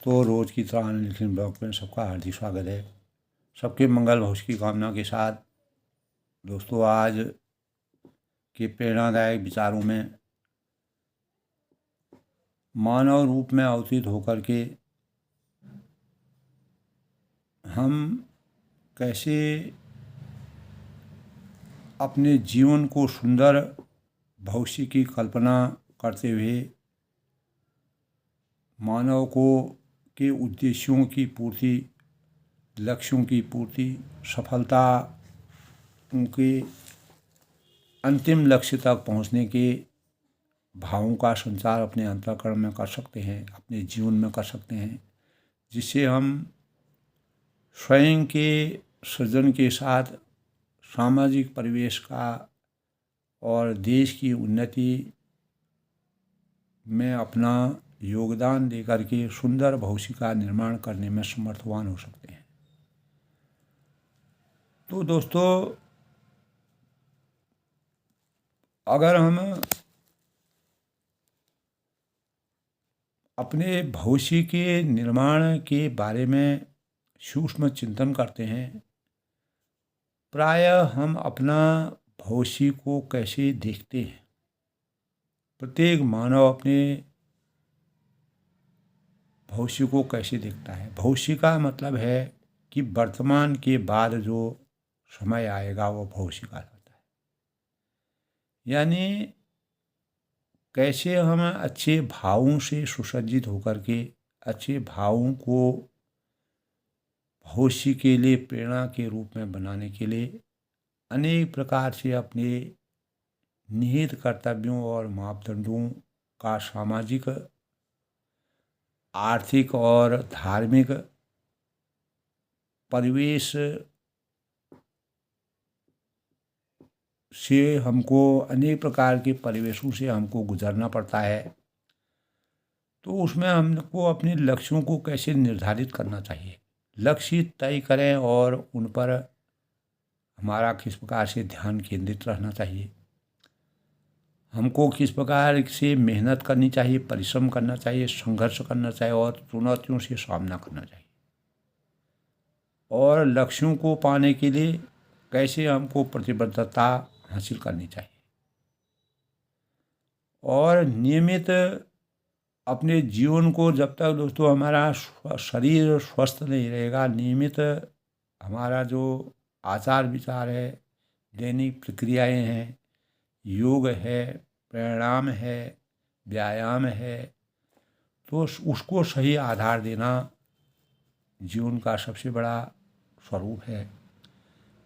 तो रोज़ की तरह अनलिखित ब्लॉग में सबका हार्दिक स्वागत है। सबके मंगल भविष्य की कामना के साथ दोस्तों, आज के प्रेरणादायक विचारों में मानव रूप में अवतरित होकर के हम कैसे अपने जीवन को सुंदर भविष्य की कल्पना करते हुए मानव को के उद्देश्यों की पूर्ति, लक्ष्यों की पूर्ति, सफलता, उनके अंतिम लक्ष्य तक पहुंचने के भावों का संचार अपने अंतःकरण में कर सकते हैं, अपने जीवन में कर सकते हैं, जिससे हम स्वयं के सृजन के साथ सामाजिक परिवेश का और देश की उन्नति में अपना योगदान देकर के सुंदर भविष्य का निर्माण करने में समर्थवान हो सकते हैं। तो दोस्तों, अगर हम अपने भविष्य के निर्माण के बारे में सूक्ष्म चिंतन करते हैं, प्रायः हम अपना भविष्य को कैसे देखते हैं। प्रत्येक मानव अपने भविष्य को कैसे देखता है। भविष्य का मतलब है कि वर्तमान के बाद जो समय आएगा वो भविष्य का होता है। यानी कैसे हम अच्छे भावों से सुसज्जित होकर के अच्छे भावों को भविष्य के लिए प्रेरणा के रूप में बनाने के लिए अनेक प्रकार से अपने निहित कर्तव्यों और मापदंडों का सामाजिक, आर्थिक और धार्मिक परिवेश से हमको अनेक प्रकार के परिवेशों से हमको गुजरना पड़ता है। तो उसमें हमको अपने लक्ष्यों को कैसे निर्धारित करना चाहिए, लक्ष्य तय करें और उन पर हमारा किस प्रकार से ध्यान केंद्रित रहना चाहिए, हमको किस प्रकार से मेहनत करनी चाहिए, परिश्रम करना चाहिए, संघर्ष करना चाहिए और चुनौतियों से सामना करना चाहिए। और लक्ष्यों को पाने के लिए कैसे हमको प्रतिबद्धता हासिल करनी चाहिए और नियमित अपने जीवन को, जब तक दोस्तों हमारा शरीर स्वस्थ नहीं रहेगा, नियमित हमारा जो आचार विचार है, दैनिक प्रक्रियाएं हैं, योग है, प्राणायाम है, व्यायाम है, तो उसको सही आधार देना जीवन का सबसे बड़ा स्वरूप है।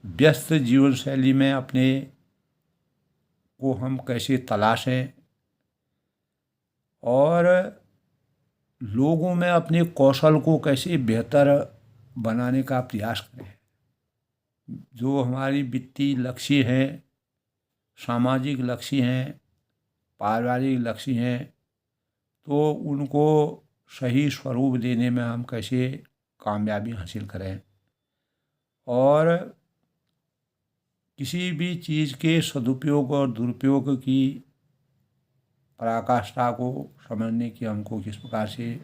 व्यस्त जीवन शैली में अपने को हम कैसे तलाशें और लोगों में अपने कौशल को कैसे बेहतर बनाने का प्रयास करें। जो हमारी वित्तीय लक्ष्य हैं, सामाजिक लक्ष्य हैं, पारिवारिक लक्ष्य हैं, तो उनको सही स्वरूप देने में हम कैसे कामयाबी हासिल करें और किसी भी चीज़ के सदुपयोग और दुरुपयोग की पराकाष्ठा को समझने की हमको किस प्रकार से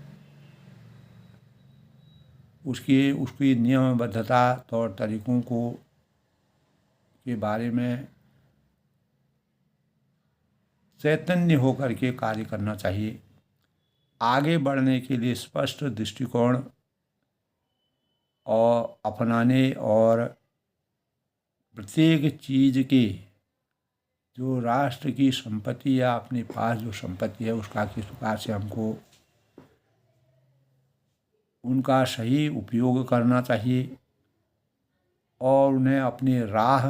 उसकी नियमबद्धता, तौर तरीकों को के बारे में चैतन्य होकर के कार्य करना चाहिए। आगे बढ़ने के लिए स्पष्ट दृष्टिकोण और अपनाने और प्रत्येक चीज़ के जो राष्ट्र की संपत्ति या अपने पास जो संपत्ति है उसका किस प्रकार से हमको उनका सही उपयोग करना चाहिए और उन्हें अपनी राह,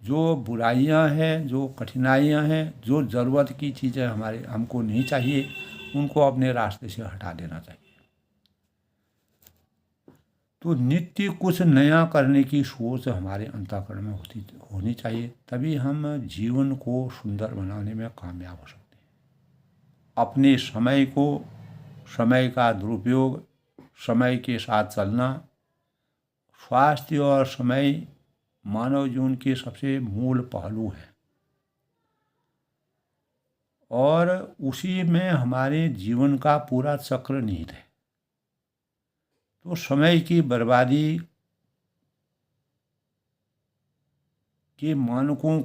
जो बुराइयां हैं, जो कठिनाइयां हैं, जो ज़रूरत की चीज़ें हमको नहीं चाहिए, उनको अपने रास्ते से हटा देना चाहिए। तो नित्य कुछ नया करने की सोच हमारे अंतःकरण में होनी चाहिए, तभी हम जीवन को सुंदर बनाने में कामयाब हो सकते हैं। अपने समय को, समय का दुरुपयोग, समय के साथ चलना, स्वास्थ्य और समय मानव जीवन के सबसे मूल पहलू हैं और उसी में हमारे जीवन का पूरा चक्र निहित है। तो समय की बर्बादी के मानकों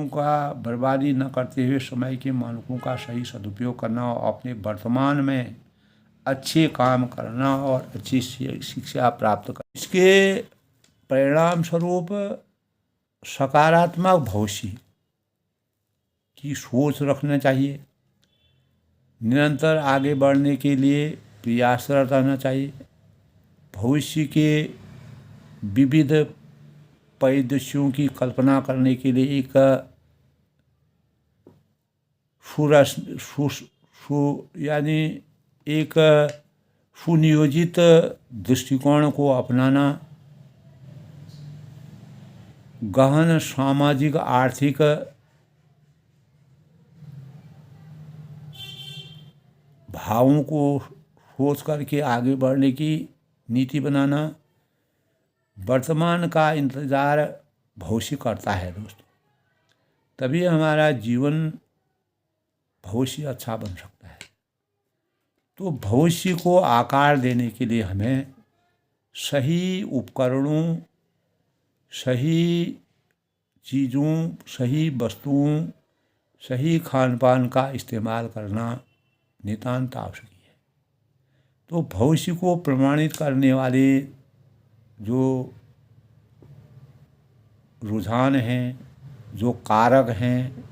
का बर्बादी न करते हुए समय के मानकों का सही सदुपयोग करना और अपने वर्तमान में अच्छे काम करना और अच्छी शिक्षा प्राप्त करना, इसके परिणाम स्वरूप सकारात्मक भविष्य की सोच रखना चाहिए। निरंतर आगे बढ़ने के लिए प्रयासरत रहना चाहिए। भविष्य के विविध परिदृश्यों की कल्पना करने के लिए एक यानी एक सुनियोजित दृष्टिकोण को अपनाना, गहन सामाजिक आर्थिक भावों को सोच करके आगे बढ़ने की नीति बनाना, वर्तमान का इंतज़ार भविष्य करता है दोस्तों, तभी हमारा जीवन भविष्य अच्छा बन सकता है। तो भविष्य को आकार देने के लिए हमें सही उपकरणों, सही चीज़ों, सही वस्तुओं, सही खान पान का इस्तेमाल करना नितांत आवश्यक है। तो भविष्य को प्रमाणित करने वाले जो रुझान हैं, जो कारक हैं,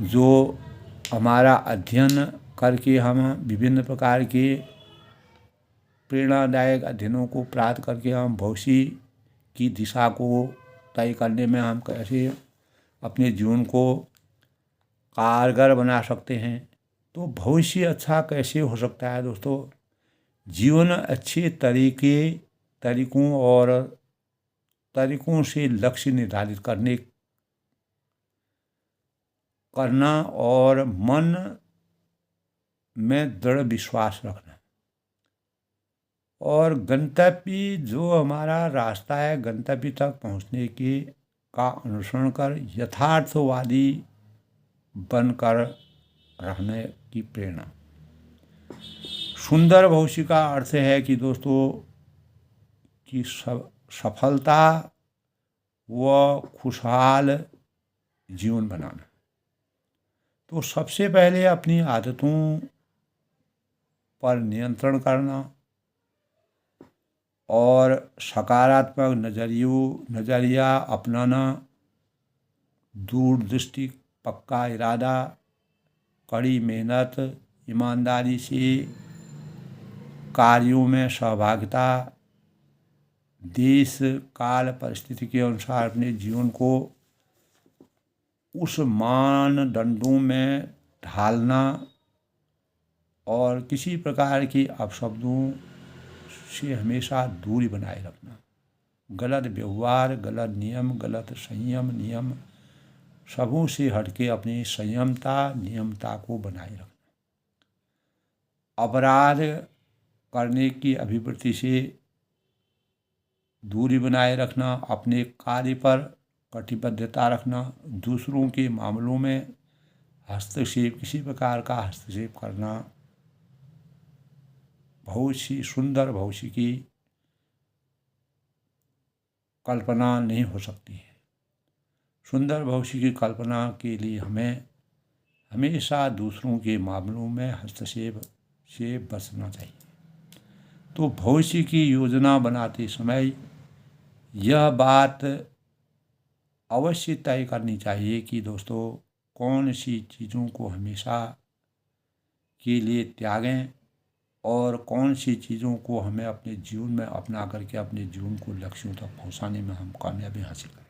जो हमारा अध्ययन करके हम विभिन्न प्रकार के प्रेरणादायक अध्ययनों को प्राप्त करके हम भविष्य की दिशा को तय करने में हम कैसे अपने जीवन को कारगर बना सकते हैं। तो भविष्य अच्छा कैसे हो सकता है दोस्तों? जीवन अच्छे तरीकों से लक्ष्य निर्धारित करना और मन में दृढ़ विश्वास रखना, और गंतव्य जो हमारा रास्ता है, गंतव्य तक पहुंचने का अनुसरण कर यथार्थवादी बनकर रहने की प्रेरणा। सुंदर भविष्य का अर्थ है कि दोस्तों कि सफलता व खुशहाल जीवन बनाना। तो सबसे पहले अपनी आदतों पर नियंत्रण करना और सकारात्मक नज़रिया अपनाना, दूरदृष्टि, पक्का इरादा, कड़ी मेहनत, ईमानदारी से कार्यों में सहभागिता, देश काल परिस्थिति के अनुसार अपने जीवन को उस मानदंडों में ढालना और किसी प्रकार के अपशब्दों से हमेशा दूरी बनाए रखना। गलत व्यवहार, गलत नियम, गलत संयम नियम सबों से हटके अपनी नियमता को बनाए रखना। अपराध करने की अभिवृत्ति से दूरी बनाए रखना, अपने कार्य पर कटिबद्धता रखना, दूसरों के मामलों में किसी प्रकार का हस्तक्षेप करना सुंदर भविष्य की कल्पना नहीं हो सकती है। सुंदर भविष्य की कल्पना के लिए हमें हमेशा दूसरों के मामलों में हस्तक्षेप से बचना चाहिए। तो भविष्य की योजना बनाते समय यह बात अवश्य तय करनी चाहिए कि दोस्तों कौन सी चीज़ों को हमेशा के लिए त्यागें और कौन सी चीज़ों को हमें अपने जीवन में अपना करके अपने जीवन को लक्ष्यों तक पहुंचाने में हम कामयाबी हासिल करें।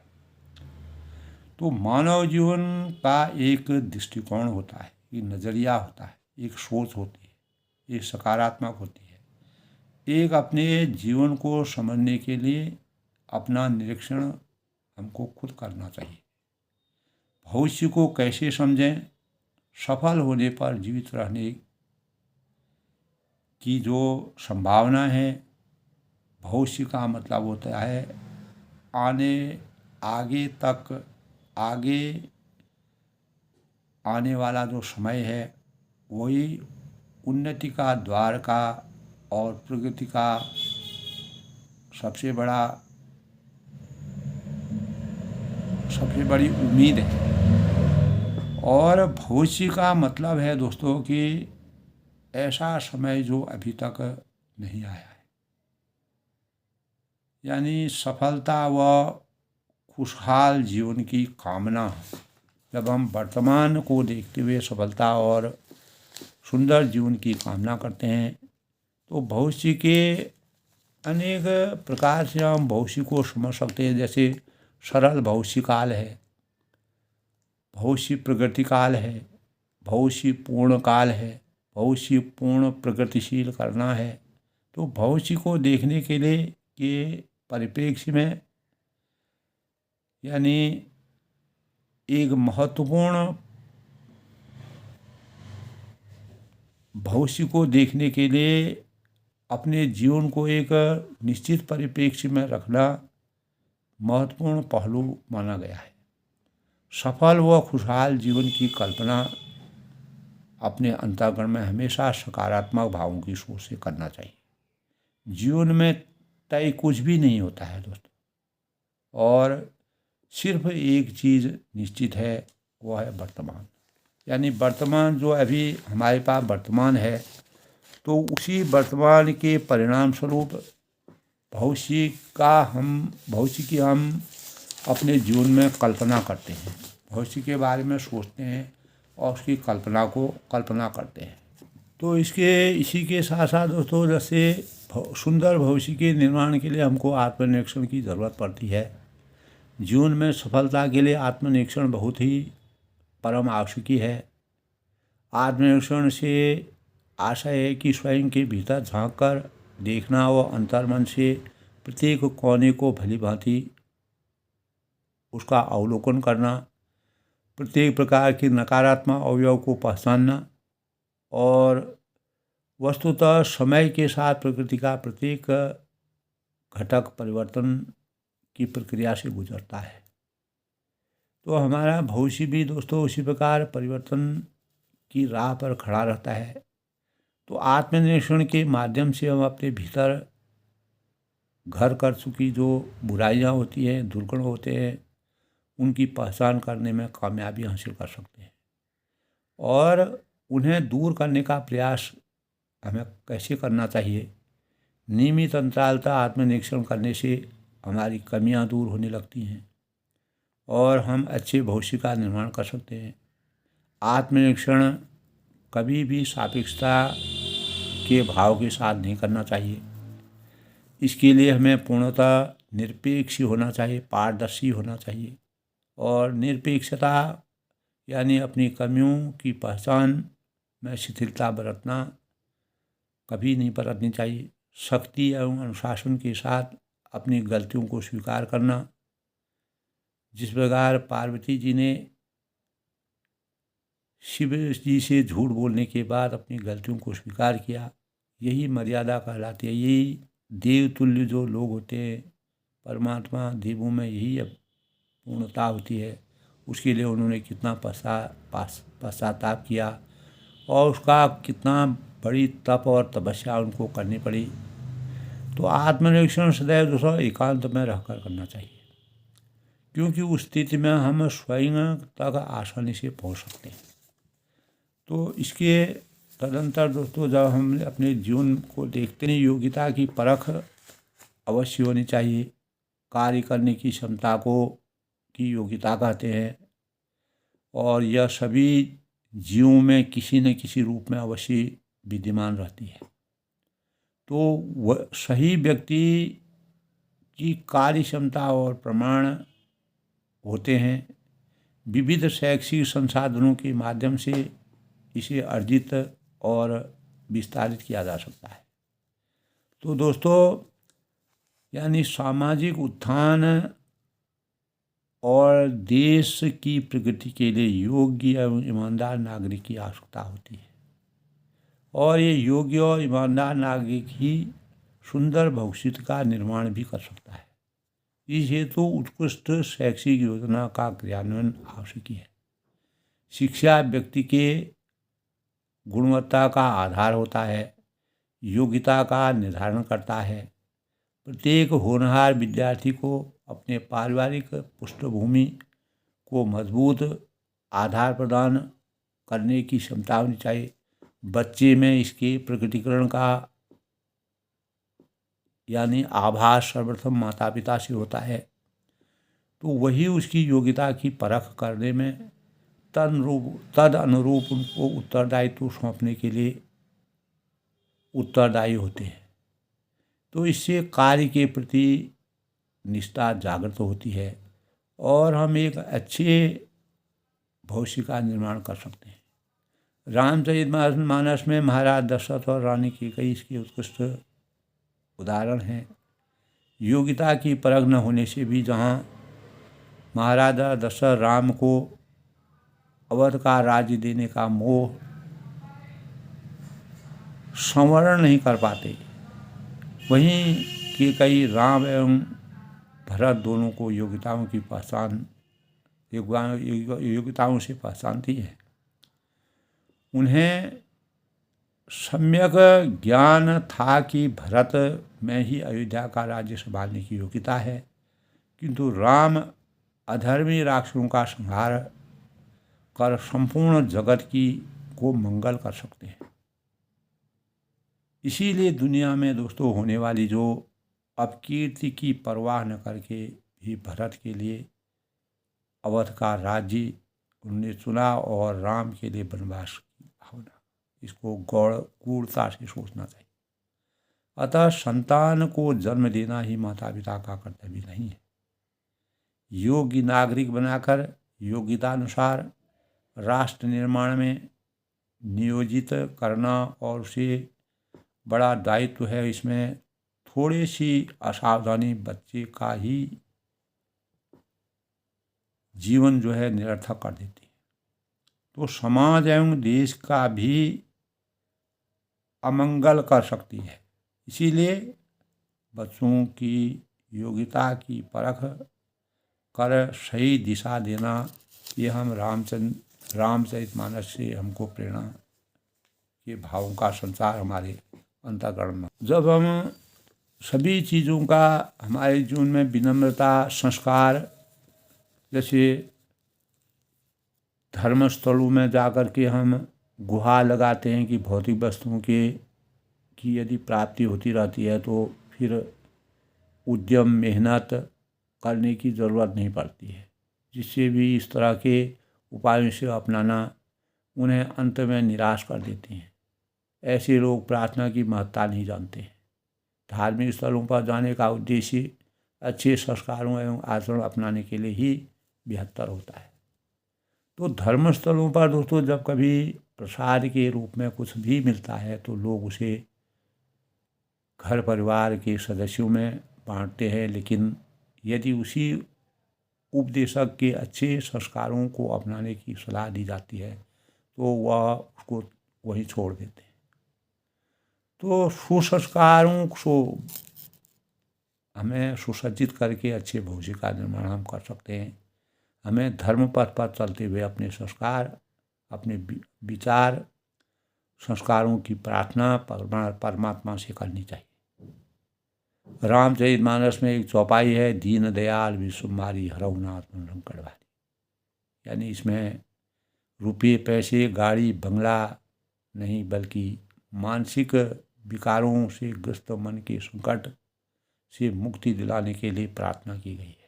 तो मानव जीवन का एक दृष्टिकोण होता है, एक नज़रिया होता है, एक सोच होती है, एक सकारात्मक होती है। एक अपने जीवन को समझने के लिए अपना निरीक्षण हमको खुद करना चाहिए। भविष्य को कैसे समझें? सफल होने पर जीवित रहने की जो संभावना है, भविष्य का मतलब होता है आगे आने वाला जो समय है वही उन्नति का द्वार का और प्रगति का सबसे बड़ी उम्मीद है। और भविष्य का मतलब है दोस्तों कि ऐसा समय जो अभी तक नहीं आया है, यानी सफलता व खुशहाल जीवन की कामना। जब हम वर्तमान को देखते हुए सफलता और सुंदर जीवन की कामना करते हैं तो भविष्य के अनेक प्रकार से हम भविष्य को समझ सकते हैं। जैसे सरल भविष्य काल है, भविष्य प्रगति काल है, भविष्य पूर्ण काल है, भविष्य पूर्ण प्रगतिशील करना है। तो भविष्य को देखने के लिए ये परिप्रेक्ष्य में यानी एक महत्वपूर्ण भविष्य को देखने के लिए अपने जीवन को एक निश्चित परिप्रेक्ष्य में रखना महत्वपूर्ण पहलू माना गया है। सफल व खुशहाल जीवन की कल्पना अपने अंतःकरण में हमेशा सकारात्मक भावों की सोच से करना चाहिए। जीवन में तय कुछ भी नहीं होता है दोस्तों, और सिर्फ एक चीज़ निश्चित है, वो है वर्तमान। यानी वर्तमान जो अभी हमारे पास वर्तमान है, तो उसी वर्तमान के परिणाम स्वरूप भविष्य की हम अपने जीवन में कल्पना करते हैं, भविष्य के बारे में सोचते हैं और उसकी कल्पना करते हैं। तो इसी के साथ साथ दोस्तों, जैसे सुंदर भविष्य के निर्माण के लिए हमको आत्मनिरीक्षण की ज़रूरत पड़ती है। जीवन में सफलता के लिए आत्मनिरीक्षण बहुत ही परम आवश्यकी है। आत्मनिरीक्षण से आशय है कि स्वयं के भीतर झांक कर देखना व अंतर्मन से प्रत्येक कोने को भली भांति उसका अवलोकन करना, प्रत्येक प्रकार के नकारात्मक अवयव को पहचानना और वस्तुतः समय के साथ प्रकृति का प्रत्येक घटक परिवर्तन की प्रक्रिया से गुजरता है। तो हमारा भविष्य भी दोस्तों उसी प्रकार परिवर्तन की राह पर खड़ा रहता है। तो आत्मनिरीक्षण के माध्यम से हम अपने भीतर घर कर चुकी जो बुराइयां होती हैं, दुर्गुण होते हैं, उनकी पहचान करने में कामयाबी हासिल कर सकते हैं। और उन्हें दूर करने का प्रयास हमें कैसे करना चाहिए? नियमित अंतरालता आत्मनिरीक्षण करने से हमारी कमियां दूर होने लगती हैं और हम अच्छे भविष्य का निर्माण कर सकते हैं। आत्मनिरीक्षण कभी भी सापेक्षता के भाव के साथ नहीं करना चाहिए। इसके लिए हमें पूर्णतः निरपेक्ष होना चाहिए, पारदर्शी होना चाहिए। और निरपेक्षता यानी अपनी कमियों की पहचान में शिथिलता बरतना कभी नहीं बरतनी चाहिए। सख्ती एवं अनुशासन के साथ अपनी गलतियों को स्वीकार करना, जिस प्रकार पार्वती जी ने शिव जी से झूठ बोलने के बाद अपनी गलतियों को स्वीकार किया, यही मर्यादा कहलाती है। यही देवतुल्य जो लोग होते हैं, परमात्मा देवों में यही पूर्णता होती है। उसके लिए उन्होंने कितना पश्चाताप किया और उसका कितना बड़ी तप और तपस्या उनको करनी पड़ी। तो आत्मनिरीक्षण सदैव दोस्तों एकांत में रहकर करना चाहिए, क्योंकि उस स्थिति में हम स्वयं तक आसानी से पहुंच सकते हैं। तो इसके तदंतर दोस्तों, जब हम अपने जीवन को देखते हैं, योग्यता की परख अवश्य होनी चाहिए। कार्य करने की क्षमता की योग्यता कहते हैं, और यह सभी जीवों में किसी न किसी रूप में अवश्य विद्यमान रहती है। तो वह सही व्यक्ति की कार्य क्षमता और प्रमाण होते हैं। विविध शैक्षिक संसाधनों के माध्यम से इसे अर्जित और विस्तारित किया जा सकता है। तो दोस्तों, यानी सामाजिक उत्थान और देश की प्रगति के लिए योग्य एवं ईमानदार नागरिक की आवश्यकता होती है, और ये योग्य और ईमानदार नागरिक ही सुंदर भविष्य का निर्माण भी कर सकता है। इस हेतु उत्कृष्ट शैक्षिक योजना का क्रियान्वयन आवश्यक है। शिक्षा व्यक्ति के गुणवत्ता का आधार होता है। योग्यता का निर्धारण करता है। प्रत्येक होनहार विद्यार्थी को अपने पारिवारिक पृष्ठभूमि को मजबूत आधार प्रदान करने की क्षमता होनी चाहिए। बच्चे में इसके प्रकटीकरण का यानी आभास सर्वप्रथम माता पिता से होता है, तो वही उसकी योग्यता की परख करने में तद अनुरूप उनको उत्तरदायित्व सौंपने के लिए उत्तरदायी होते हैं। तो इससे कार्य के प्रति निष्ठा जागृत होती है और हम एक अच्छे भविष्य का निर्माण कर सकते हैं। रामचरितमानस में महाराज दशरथ और रानी कैकेयी इसके उत्कृष्ट उदाहरण हैं। योग्यता की परख न होने से भी जहाँ महाराजा दशरथ राम को अवध का राज्य देने का मोह संवरण नहीं कर पाते, वहीं कैकेयी राम एवं भरत दोनों को योग्यताओं से पहचानती है। उन्हें सम्यक ज्ञान था कि भरत में ही अयोध्या का राज्य संभालने की योग्यता है, किंतु राम अधर्मी राक्षसों का संहार कर संपूर्ण जगत को मंगल कर सकते हैं। इसीलिए दुनिया में दोस्तों होने वाली जो अपकीर्ति की परवाह न करके भी भरत के लिए अवध का राज्य उन्होंने चुना और राम के लिए वनवास की भावना, इसको गूढ़ता से सोचना चाहिए। अतः संतान को जन्म देना ही माता पिता का कर्तव्य नहीं है। योग्य नागरिक बनाकर योग्यतानुसार राष्ट्र निर्माण में नियोजित करना और उसे बड़ा दायित्व है। इसमें थोड़ी सी असावधानी बच्चे का ही जीवन जो है निरर्थक कर देती है, तो समाज एवं देश का भी अमंगल कर सकती है। इसीलिए बच्चों की योग्यता की परख कर सही दिशा देना, ये हम रामचरितमानस से हमको प्रेरणा के भावों का संचार हमारे अंतःकरण में। जब हम सभी चीज़ों का हमारे जीवन में विनम्रता, संस्कार, जैसे धर्मस्थलों में जाकर के हम गुहार लगाते हैं कि भौतिक वस्तुओं की यदि प्राप्ति होती रहती है तो फिर उद्यम मेहनत करने की ज़रूरत नहीं पड़ती है, जिससे भी इस तरह के उपायों से अपनाना उन्हें अंत में निराश कर देते हैं। ऐसे लोग प्रार्थना की महत्ता नहीं जानते हैं। धार्मिक स्थलों पर जाने का उद्देश्य अच्छे संस्कारों एवं आचरण अपनाने के लिए ही बेहतर होता है। तो धर्मस्थलों पर दोस्तों जब कभी प्रसाद के रूप में कुछ भी मिलता है तो लोग उसे घर परिवार के सदस्यों में बांटते हैं, लेकिन यदि उसी उपदेशक के अच्छे संस्कारों को अपनाने की सलाह दी जाती है तो वह उसको वहीं छोड़ देते हैं। तो सुसंस्कारों को हमें सुसज्जित करके अच्छे भविष्य का निर्माण हम कर सकते हैं। हमें धर्म पथ पर चलते हुए अपने संस्कार, अपने विचार, संस्कारों की प्रार्थना परमात्मा से करनी चाहिए। रामचरितमानस में एक चौपाई है, दीन दयाल विश्वमारी हरहुनाथ मनंकड़ वाली, यानी इसमें रुपये पैसे गाड़ी बंगला नहीं बल्कि मानसिक विकारों से ग्रस्त मन के संकट से मुक्ति दिलाने के लिए प्रार्थना की गई है।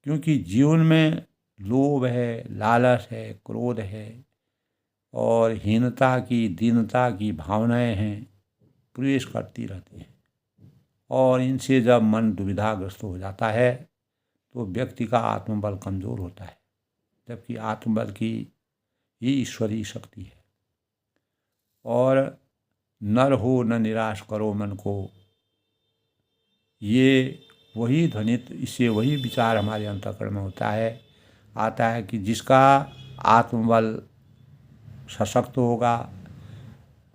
क्योंकि जीवन में लोभ है, लालच है, क्रोध है और हीनता की, दीनता की भावनाएं हैं, प्रवेश करती रहती हैं और इनसे जब मन दुविधाग्रस्त हो जाता है तो व्यक्ति का आत्मबल कमज़ोर होता है, जबकि आत्मबल की ही ईश्वरीय शक्ति है। और नर हो न निराश करो मन को, ये वही ध्वनित, इससे वही विचार हमारे अंतःकरण में आता है कि जिसका आत्मबल सशक्त होगा,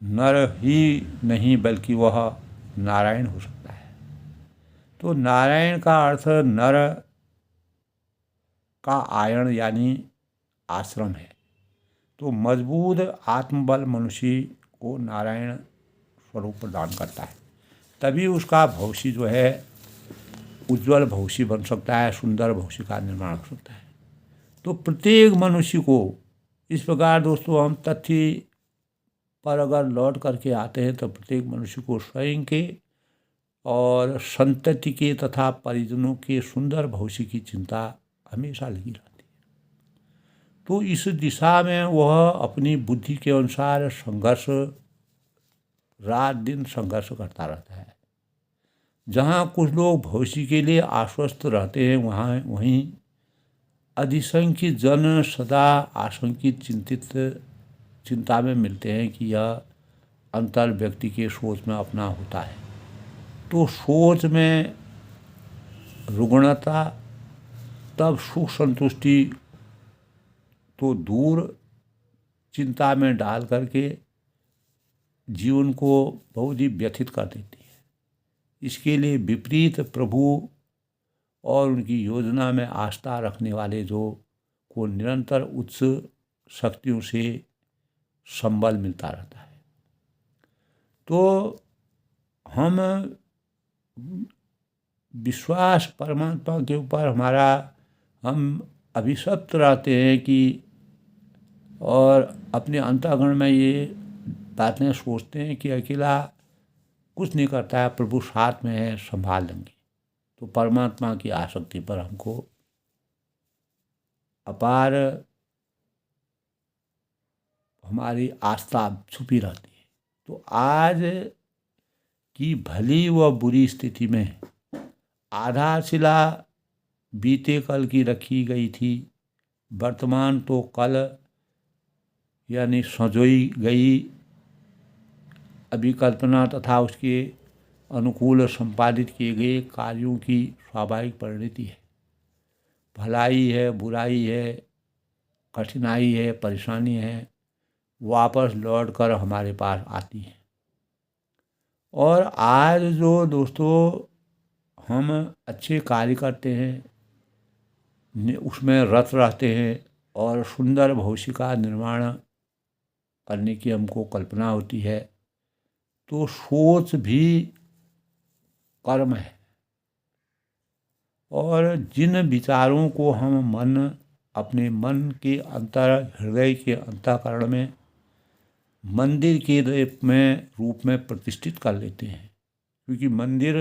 नर ही नहीं बल्कि वह नारायण हो सकता है। तो नारायण का अर्थ नर का आयन यानी आश्रम है। तो मजबूत आत्मबल मनुष्य को नारायण स्वरूप प्रदान करता है, तभी उसका भविष्य जो है उज्ज्वल भविष्य बन सकता है, सुंदर भविष्य का निर्माण हो सकता है। तो प्रत्येक मनुष्य को इस प्रकार दोस्तों हम तथ्य पर अगर लौट करके आते हैं तो प्रत्येक मनुष्य को स्वयं के और संतति के तथा परिजनों के सुंदर भविष्य की चिंता हमेशा लगी रहती है। तो इस दिशा में वह अपनी बुद्धि के अनुसार संघर्ष, रात दिन संघर्ष करता रहता है। जहाँ कुछ लोग भविष्य के लिए आश्वस्त रहते हैं, वहीं अधिसंख्य जन सदा आशंकित चिंता में मिलते हैं कि यह अंतर व्यक्ति के सोच में अपना होता है। तो सोच में रुग्णता, तब सुख संतुष्टि तो दूर, चिंता में डाल करके जीवन को बहुत ही व्यथित कर देती है। इसके लिए विपरीत प्रभु और उनकी योजना में आस्था रखने वाले को निरंतर उच्च शक्तियों से संबल मिलता रहता है। तो हम विश्वास परमात्मा के ऊपर हमारा, हम अभिशप्त रहते हैं कि, और अपने अंतःकरण में ये बातें सोचते हैं कि अकेला कुछ नहीं करता है, प्रभु साथ में है, संभाल लेंगे। तो परमात्मा की आसक्ति पर हमको अपार हमारी आस्था छुपी रहती है। तो आज की भली व बुरी स्थिति में आधारशिला बीते कल की रखी गई थी, वर्तमान तो कल यानी संजोई गई अभिकल्पना तथा उसके अनुकूल संपादित किए गए कार्यों की स्वाभाविक परिणति है। भलाई है, बुराई है, कठिनाई है, परेशानी है, वापस लौट कर हमारे पास आती है। और आज जो दोस्तों हम अच्छे कार्य करते हैं, उसमें रत रहते हैं और सुंदर भविष्य का निर्माण करने की हमको कल्पना होती है, तो सोच भी कर्म है। और जिन विचारों को हम अपने मन के हृदय के अंतःकरण में मंदिर के रूप में प्रतिष्ठित कर लेते हैं, क्योंकि मंदिर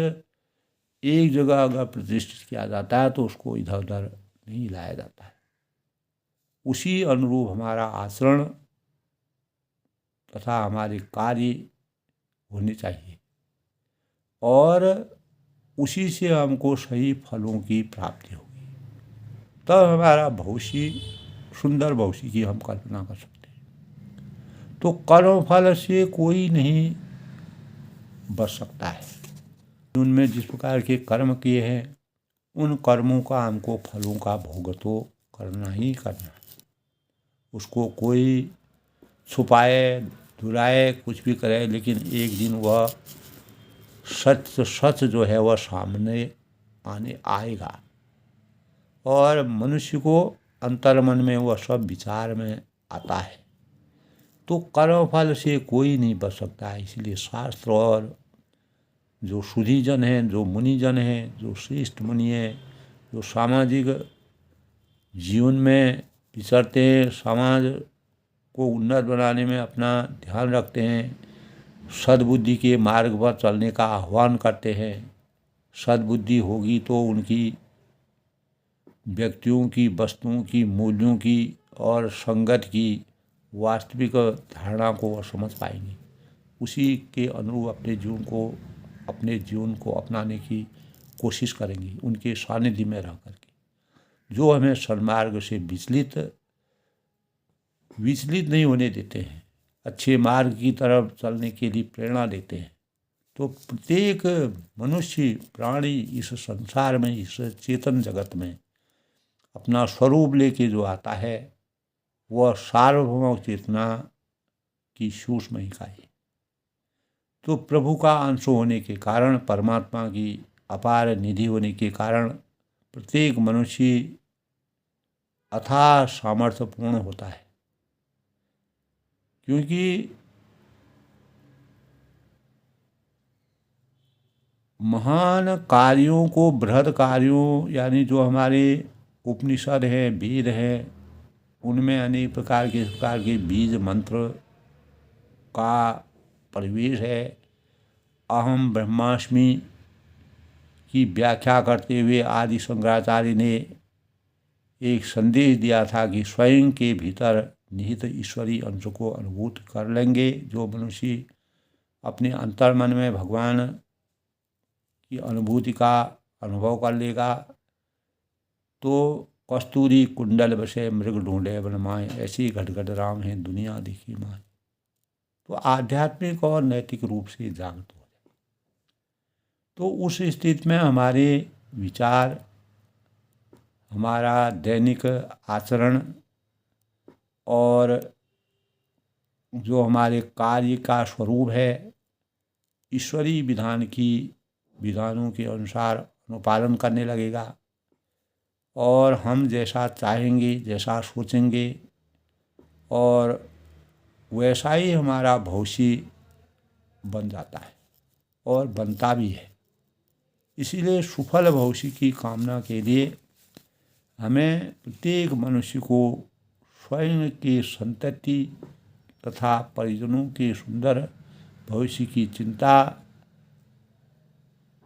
एक जगह अगर प्रतिष्ठित किया जाता है तो उसको इधर उधर नहीं लाया जाता है। उसी अनुरूप हमारा आचरण तथा हमारे कार्य होने चाहिए, और उसी से हमको सही फलों की प्राप्ति होगी। तब हमारा भविष्य, सुंदर भविष्य की हम कल्पना कर सकते हैं। तो कर्म फल से कोई नहीं बच सकता है। उनमें जिस प्रकार के कर्म किए हैं, उन कर्मों का हमको फलों का भोग तो करना ही करना है। उसको कोई छुपाए, दुराए, कुछ भी करे, लेकिन एक दिन वह सच जो है वह सामने आने आएगा। और मनुष्य को अंतर्मन में वह सब विचार में आता है। तो कर्म फल से कोई नहीं बच सकता है। इसलिए शास्त्र और जो सुधीजन हैं, जो मुनिजन हैं, जो श्रेष्ठ मुनि हैं, जो सामाजिक जीवन में विचरते हैं, समाज को उन्नत बनाने में अपना ध्यान रखते हैं, सद्बुद्धि के मार्ग पर चलने का आह्वान करते हैं। सद्बुद्धि होगी तो उनकी व्यक्तियों की, वस्तुओं की, मूल्यों की और संगत की वास्तविक धारणा को वह समझ पाएंगे। उसी के अनुरूप अपने जीवन को अपनाने की कोशिश करेंगी, उनके सानिध्य में रह करके, जो हमें सन्मार्ग से विचलित नहीं होने देते हैं, अच्छे मार्ग की तरफ चलने के लिए प्रेरणा देते हैं। तो प्रत्येक मनुष्य प्राणी इस संसार में, इस चेतन जगत में अपना स्वरूप लेके जो आता है, वह सार्वभौम चेतना की सूक्ष्म इकाई। तो प्रभु का अंश होने के कारण, परमात्मा की अपार निधि होने के कारण प्रत्येक मनुष्य अथाह सामर्थ्यपूर्ण होता है। क्योंकि महान कार्यों को, बृहद कार्यों, यानी जो हमारे उपनिषद है, वेद है, उनमें अनेक प्रकार के बीज मंत्र का परिवेश है। अहम ब्रह्मास्मि की व्याख्या करते हुए आदि शंकराचार्य ने एक संदेश दिया था कि स्वयं के भीतर निहित ईश्वरीय अंश को अनुभूत कर लेंगे। जो मनुष्य अपने अंतर्मन में भगवान की अनुभूति का अनुभव कर लेगा तो कस्तूरी कुंडल बसे मृग ढूंढे वन माए, ऐसी घटघट राम है दुनिया दिखी माए। तो आध्यात्मिक और नैतिक रूप से जागृत हो जाए। तो उस स्थिति में हमारे विचार, हमारा दैनिक आचरण और जो हमारे कार्य का स्वरूप है ईश्वरीय विधानों के अनुसार अनुपालन करने लगेगा और हम जैसा चाहेंगे, जैसा सोचेंगे और वैसा ही हमारा भविष्य बन जाता है और बनता भी है। इसीलिए सुफल भविष्य की कामना के लिए हमें प्रत्येक मनुष्य को स्वयं की संतति तथा परिजनों के सुंदर भविष्य की चिंता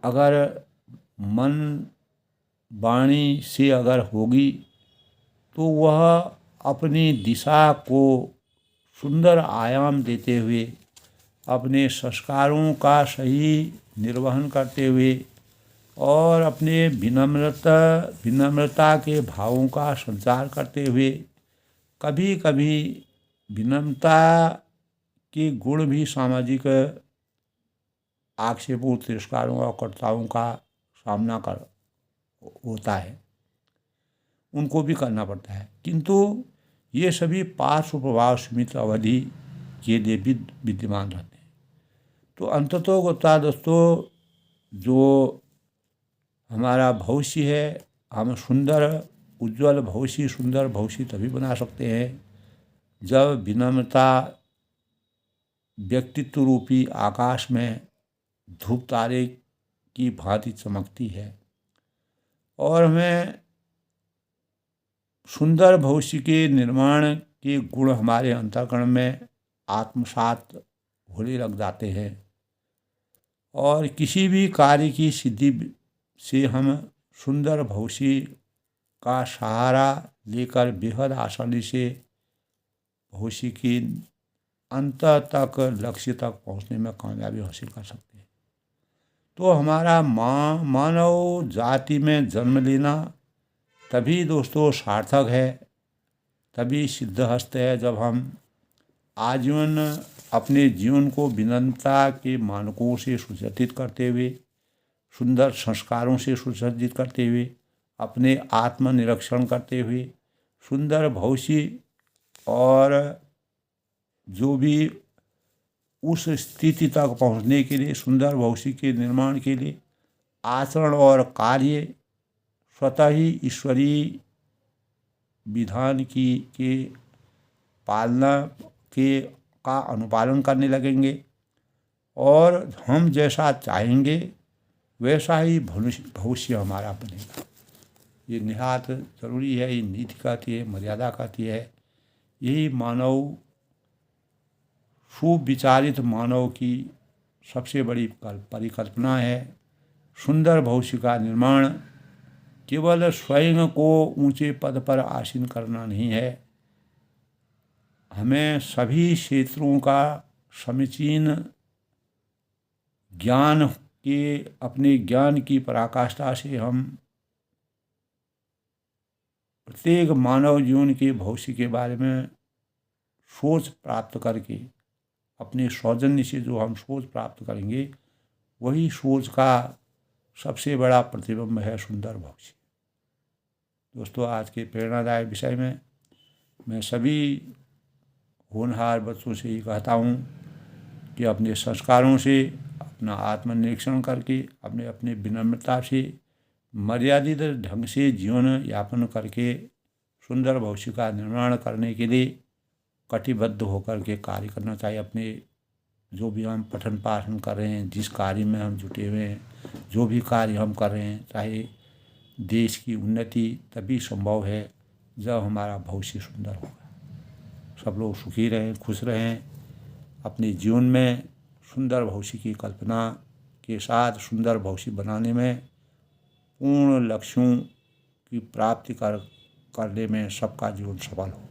अगर मन वाणी से अगर होगी तो वह अपनी दिशा को सुंदर आयाम देते हुए, अपने संस्कारों का सही निर्वहन करते हुए और अपने विनम्रता के भावों का संचार करते हुए, कभी कभी विनम्रता के गुण भी सामाजिक आक्षेपों, तिरस्कारों और कटुताओं का सामना कर होता है, उनको भी करना पड़ता है, किंतु ये सभी पार्श्व प्रभाव सीमित अवधि के लिए विद्यमान रहते हैं। तो अंततः दोस्तों, जो हमारा भविष्य है, हम सुंदर उज्जवल भविष्य, सुंदर भविष्य तभी बना सकते हैं जब विनम्रता व्यक्तित्व रूपी आकाश में धूप तारे की भांति चमकती है और हमें सुंदर भविष्य के निर्माण के गुण हमारे अंतःकरण में आत्मसात होने लग जाते हैं और किसी भी कार्य की सिद्धि से हम सुंदर भविष्य का सहारा लेकर बेहद आसानी से भविष्य की अंत तक, लक्ष्य तक पहुंचने में कामयाबी हासिल कर सकते हैं। तो हमारा मानव जाति में जन्म लेना तभी दोस्तों सार्थक है, तभी सिद्धहस्त है जब हम आजीवन अपने जीवन को विनम्रता के मानकों से सुसज्जित करते हुए, सुंदर संस्कारों से सुसज्जित करते हुए, अपने आत्मनिरीक्षण करते हुए, सुंदर भविष्य और जो भी उस स्थिति तक पहुंचने के लिए, सुंदर भविष्य के निर्माण के लिए आचरण और कार्य स्वतः ही ईश्वरीय विधान के पालना का अनुपालन करने लगेंगे और हम जैसा चाहेंगे वैसा ही भविष्य हमारा बनेगा। ये निहायत जरूरी है, ये नीति कहती है, मर्यादा कहती है। यही मानव, सुविचारित मानव की सबसे बड़ी परिकल्पना है। सुंदर भविष्य का निर्माण केवल स्वयं को ऊंचे पद पर आसीन करना नहीं है, हमें सभी क्षेत्रों का समीचीन ज्ञान के, अपने ज्ञान की पराकाष्ठा से हम प्रत्येक मानव जीवन के भविष्य के बारे में सोच प्राप्त करके, अपने सौजन्य से जो हम सोच प्राप्त करेंगे वही सोच का सबसे बड़ा प्रतिबिंब है सुंदर भविष्य। दोस्तों, आज के प्रेरणादायक विषय में मैं सभी होनहार बच्चों से ये कहता हूँ कि अपने संस्कारों से, अपना आत्मनिरीक्षण करके, अपने विनम्रता से, मर्यादित ढंग से जीवन यापन करके सुंदर भविष्य का निर्माण करने के लिए कटिबद्ध होकर के कार्य करना चाहिए। अपने जो भी हम पठन पाठन कर रहे हैं, जिस कार्य में हम जुटे हुए हैं, जो भी कार्य हम कर रहे हैं, चाहे देश की उन्नति तभी संभव है जब हमारा भविष्य सुंदर होगा। सब लोग सुखी रहें, खुश रहें, अपने जीवन में सुंदर भविष्य की कल्पना के साथ सुंदर भविष्य बनाने में, पूर्ण लक्ष्यों की प्राप्ति करने में सबका जीवन सफल हो।